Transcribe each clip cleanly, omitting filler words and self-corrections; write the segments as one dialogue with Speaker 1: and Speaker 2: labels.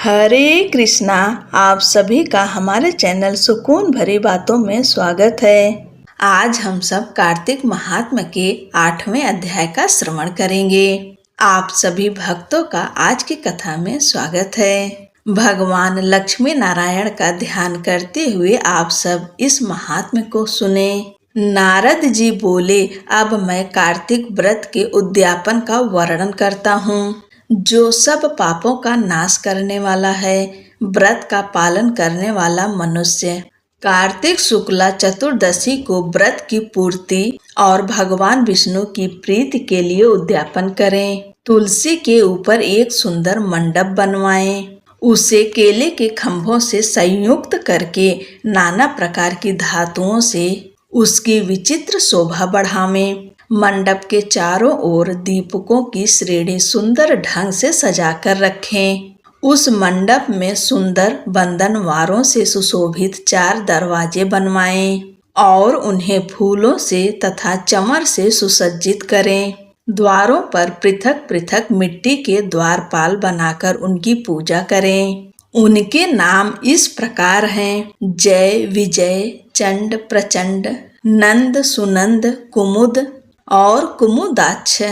Speaker 1: हरे कृष्णा। आप सभी का हमारे चैनल सुकून भरी बातों में स्वागत है। आज हम सब कार्तिक महात्म्य के 8वें अध्याय का श्रवण करेंगे। आप सभी भक्तों का आज की कथा में स्वागत है। भगवान लक्ष्मी नारायण का ध्यान करते हुए आप सब इस महात्म्य को सुने। नारद जी बोले, अब मैं कार्तिक व्रत के उद्यापन का वर्णन करता हूँ, जो सब पापों का नाश करने वाला है। व्रत का पालन करने वाला मनुष्य कार्तिक शुक्ला चतुर्दशी को व्रत की पूर्ति और भगवान विष्णु की प्रीति के लिए उद्यापन करें। तुलसी के ऊपर एक सुंदर मंडप बनवाएं। उसे केले के खंभों से संयुक्त करके नाना प्रकार की धातुओं से उसकी विचित्र शोभा बढ़ावें। मंडप के चारों ओर दीपकों की श्रेणी सुंदर ढंग से सजाकर रखें। उस मंडप में सुंदर बंधनवारों से सुशोभित 4 दरवाजे बनवाएं और उन्हें फूलों से तथा चमर से सुसज्जित करें। द्वारों पर पृथक पृथक मिट्टी के द्वारपाल बनाकर उनकी पूजा करें। उनके नाम इस प्रकार हैं: जय, विजय, चंड, प्रचंड, नंद, सुनंद, कुमुद और कुमुदाक्ष।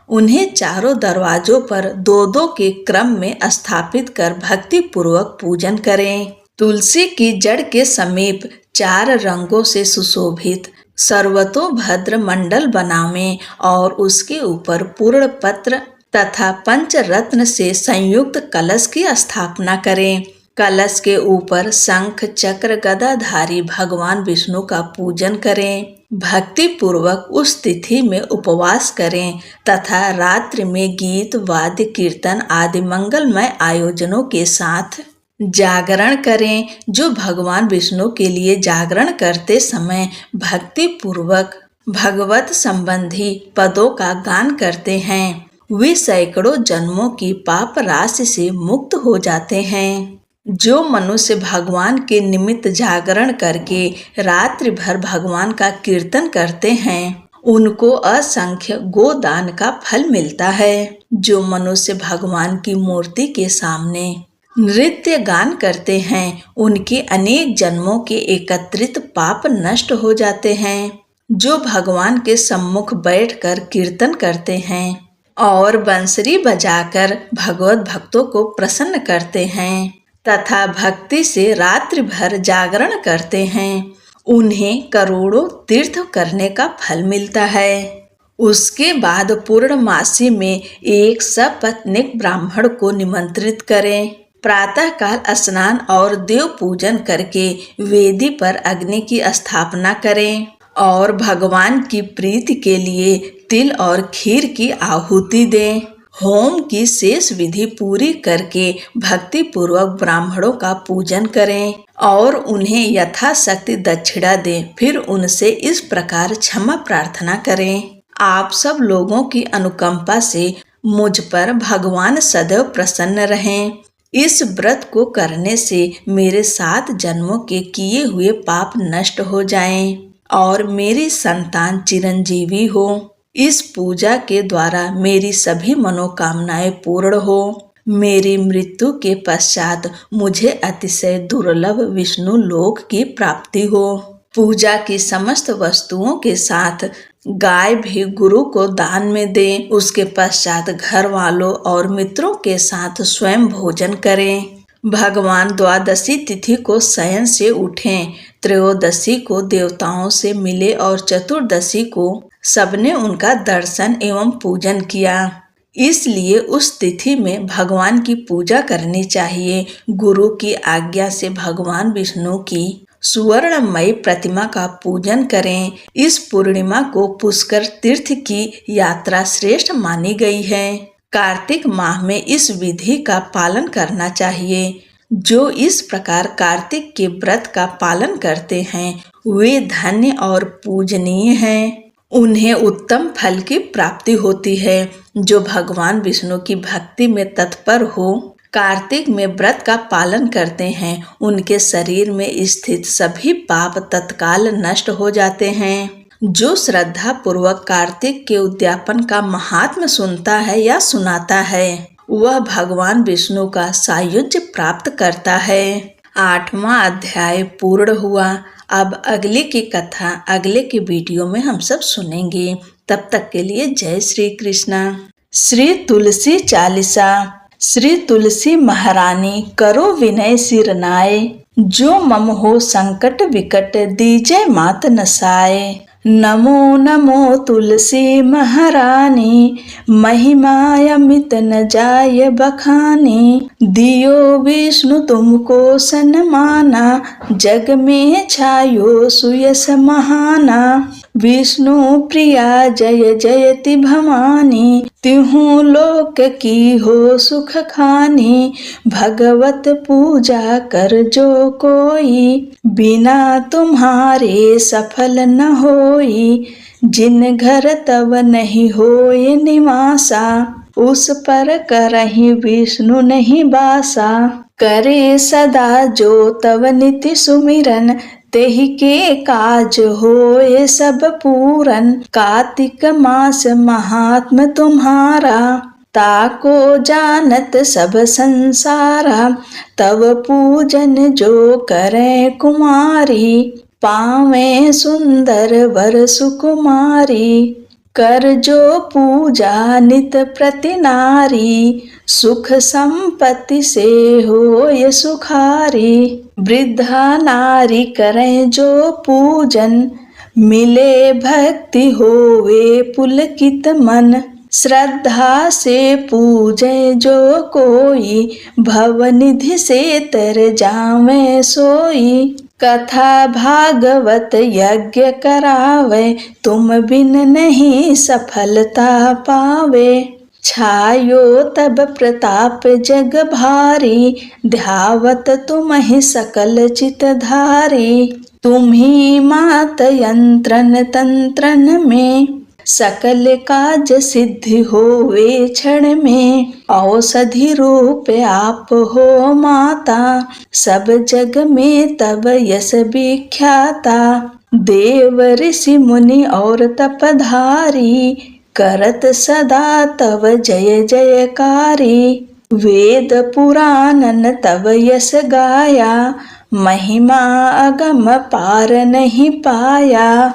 Speaker 1: उन्हें चारों दरवाजों पर 2-2 के क्रम में स्थापित कर भक्ति पूर्वक पूजन करें। तुलसी की जड़ के समीप 4 रंगों से सुशोभित सर्वतोभद्र मंडल बनावें और उसके ऊपर पूर्ण पत्र तथा पंचरत्न से संयुक्त कलश की स्थापना करें। कलश के ऊपर शंख, चक्र, गदाधारी भगवान विष्णु का पूजन करें। भक्ति पूर्वक उस तिथि में उपवास करें तथा रात्रि में गीत, वाद्य, कीर्तन आदि मंगलमय आयोजनों के साथ जागरण करें। जो भगवान विष्णु के लिए जागरण करते समय भक्ति पूर्वक भगवत संबंधी पदों का गान करते हैं, वे सैकड़ों जन्मों की पाप राशि से मुक्त हो जाते हैं। जो मनुष्य भगवान के निमित्त जागरण करके रात्रि भर भगवान का कीर्तन करते हैं, उनको असंख्य गोदान का फल मिलता है। जो मनुष्य भगवान की मूर्ति के सामने नृत्य गान करते हैं, उनके अनेक जन्मों के एकत्रित पाप नष्ट हो जाते हैं। जो भगवान के सम्मुख बैठकर कीर्तन करते हैं और बंसरी बजाकर भगवत भक्तों को प्रसन्न करते हैं तथा भक्ति से रात्रि भर जागरण करते हैं, उन्हें करोड़ों तीर्थ करने का फल मिलता है। उसके बाद पूर्णमासी में एक सपत्नीक ब्राह्मण को निमंत्रित करें। प्रातःकाल स्नान और देव पूजन करके वेदी पर अग्नि की स्थापना करें और भगवान की प्रीति के लिए तिल और खीर की आहुति दें। होम की शेष विधि पूरी करके भक्ति पूर्वक ब्राह्मणों का पूजन करें और उन्हें यथाशक्ति दक्षिणा दें। फिर उनसे इस प्रकार क्षमा प्रार्थना करें: आप सब लोगों की अनुकंपा से मुझ पर भगवान सदैव प्रसन्न रहें। इस व्रत को करने से मेरे 7 जन्मों के किए हुए पाप नष्ट हो जाएं और मेरी संतान चिरंजीवी हो। इस पूजा के द्वारा मेरी सभी मनोकामनाएं पूर्ण हो। मेरी मृत्यु के पश्चात मुझे अतिशय दुर्लभ विष्णु लोक की प्राप्ति हो। पूजा की समस्त वस्तुओं के साथ गाय भी गुरु को दान में दें। उसके पश्चात घर वालों और मित्रों के साथ स्वयं भोजन करें। भगवान द्वादशी तिथि को शयन से उठें, त्रयोदशी को देवताओं से मिले और चतुर्दशी को सबने उनका दर्शन एवं पूजन किया। इसलिए उस तिथि में भगवान की पूजा करनी चाहिए। गुरु की आज्ञा से भगवान विष्णु की सुवर्णमयी प्रतिमा का पूजन करें। इस पूर्णिमा को पुष्कर तीर्थ की यात्रा श्रेष्ठ मानी गई है। कार्तिक माह में इस विधि का पालन करना चाहिए। जो इस प्रकार कार्तिक के व्रत का पालन करते हैं, वे धन्य और पूजनीय हैं। उन्हें उत्तम फल की प्राप्ति होती है। जो भगवान विष्णु की भक्ति में तत्पर हो, कार्तिक में व्रत का पालन करते हैं, उनके शरीर में स्थित सभी पाप तत्काल नष्ट हो जाते हैं। जो श्रद्धा पूर्वक कार्तिक के उद्यापन का महात्म्य सुनता है या सुनाता है, वह भगवान विष्णु का सायुज्य प्राप्त करता है। 8वां अध्याय पूर्ण हुआ। अब अगले की कथा अगले के वीडियो में हम सब सुनेंगे। तब तक के लिए जय श्री कृष्णा। श्री तुलसी चालीसा। श्री तुलसी महारानी करो विनय सिर नाय, जो मम हो संकट विकट दीजे मात नसाए। नमो नमो तुलसी महारानी, महिमा अमित न जाय बखानी। दियो विष्णु तुमको सन्माना, जग में छायो सुयस महाना। विष्णु प्रिया जय जयति भवानी, तिहु लोक की हो सुख खानी। भगवत पूजा कर जो कोई, बिना तुम्हारे सफल न होई। जिन घर तब नहीं होए निवासा, उस पर करहि विष्णु नहीं बासा। करे सदा जो तब निति सुमिरन, तेहि के काज होए सब पूरन। कार्तिक मास महात्म तुम्हारा, ताको जानत सब संसारा। तब पूजन जो करे कुमारी, पावे सुंदर वर सुकुमारी। कर जो पूजा नित प्रति नारी, सुख संपत्ति से होय सुखारी। वृद्धा नारी करें जो पूजन, मिले भक्ति होवे पुलकित मन। श्रद्धा से पूजे जो कोई, भवनिधि से तर जावे सोई। कथा भागवत यज्ञ करावे, तुम बिन नहीं सफलता पावे। छायो तब प्रताप जग भारी, ध्यावत तुमहि सकल चित धारी। तुम्ही मात यंत्रन तंत्रन में, सकल काज सिद्धि होवे क्षण में। औषधि रूप आप हो माता, सब जग में तब यश विख्याता। देव ऋषि मुनि और तपधारी, करत सदा तब जय जयकारी। वेद पुराणन तब यश गाया, महिमा अगम पार नहीं पाया।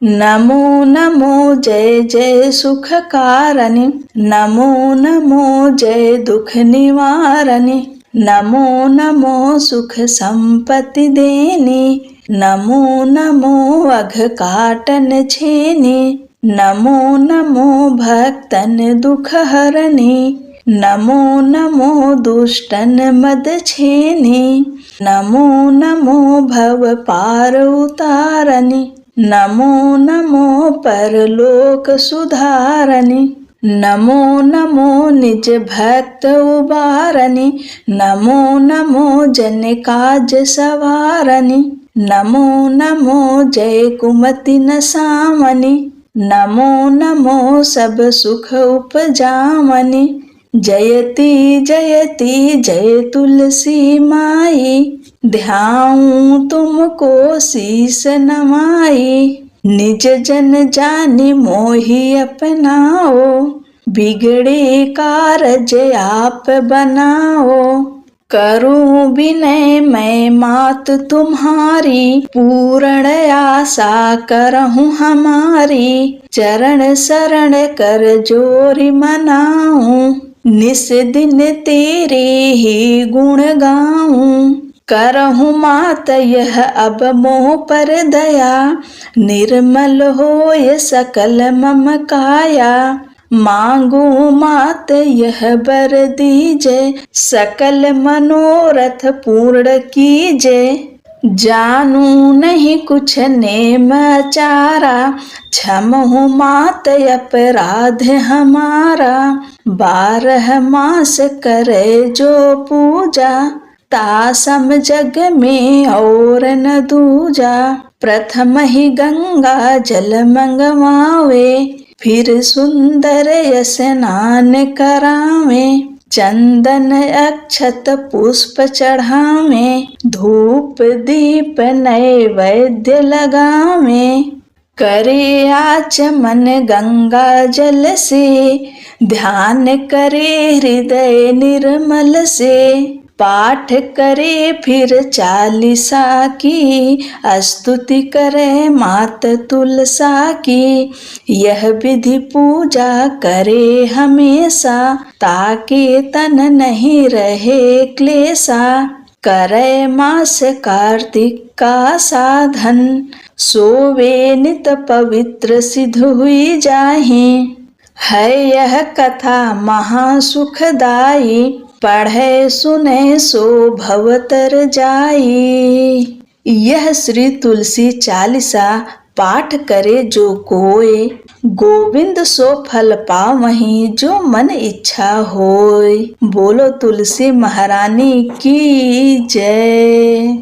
Speaker 1: नमो नमो जय जय सुख कारणी, नमो नमो जय दुख निवारणी। नमो नमो सुख संपत्ति देनी, नमो नमो अघ काटन छेनी। नमो नमो भक्तन दुख हरणी, नमो नमो दुष्टन मद छेनी। नमो नमो भव पार उतारणी, नमो नमो परलोक सुधारणी। नमो नमो निज भक्त उबारणी, नमो नमो जन काज सवारणी। नमो नमो जय कुमति नसामनी, नमो नमो सब सुख उपजामनी। जयति जयति जय तुलसी माई, ध्याऊं तुमको शीस नवाई। निज जन जानि मोहि अपनाओ, बिगड़े कारज आप बनाओ। करूं विनय मैं मात तुम्हारी, पूर्ण आशा करहूं हमारी। चरण शरण कर जोरि मनाऊं, निस दिन तेरे ही गुण गाऊं। करहूं मात यह अब मोह पर दया, निर्मल होय सकल मम काया। मांगू मात यह बर दीजे, सकल मनोरथ पूर्ण कीजे। जानू नहीं कुछ नेम चारा, क्षमहु मात अपराध हमारा। 12 मास करे जो पूजा, तासम जग में और न दूजा। प्रथम ही गंगा जल मंगवावे, फिर सुंदर स्नान करावे। चंदन अक्षत पुष्प चढ़ावे, धूप दीप नैवेद्य लगावे। करे आचमन गंगा जल से, ध्यान करे हृदय निर्मल से, पाठ करे फिर चालीसा की, स्तुति करे मात तुलसा की। यह विधि पूजा करे हमेशा, ताकि तन नहीं रहे क्लेशा। करे मास कार्तिक का साधन, सोवे नित पवित्र सिद्ध हुई जाहि। है यह कथा महासुखदाई, पढ़े सुने सो भवतर जाई। यह श्री तुलसी चालीसा पाठ करे जो कोय, गोविंद सो फल पावहीं जो मन इच्छा होय। बोलो तुलसी महारानी की जय।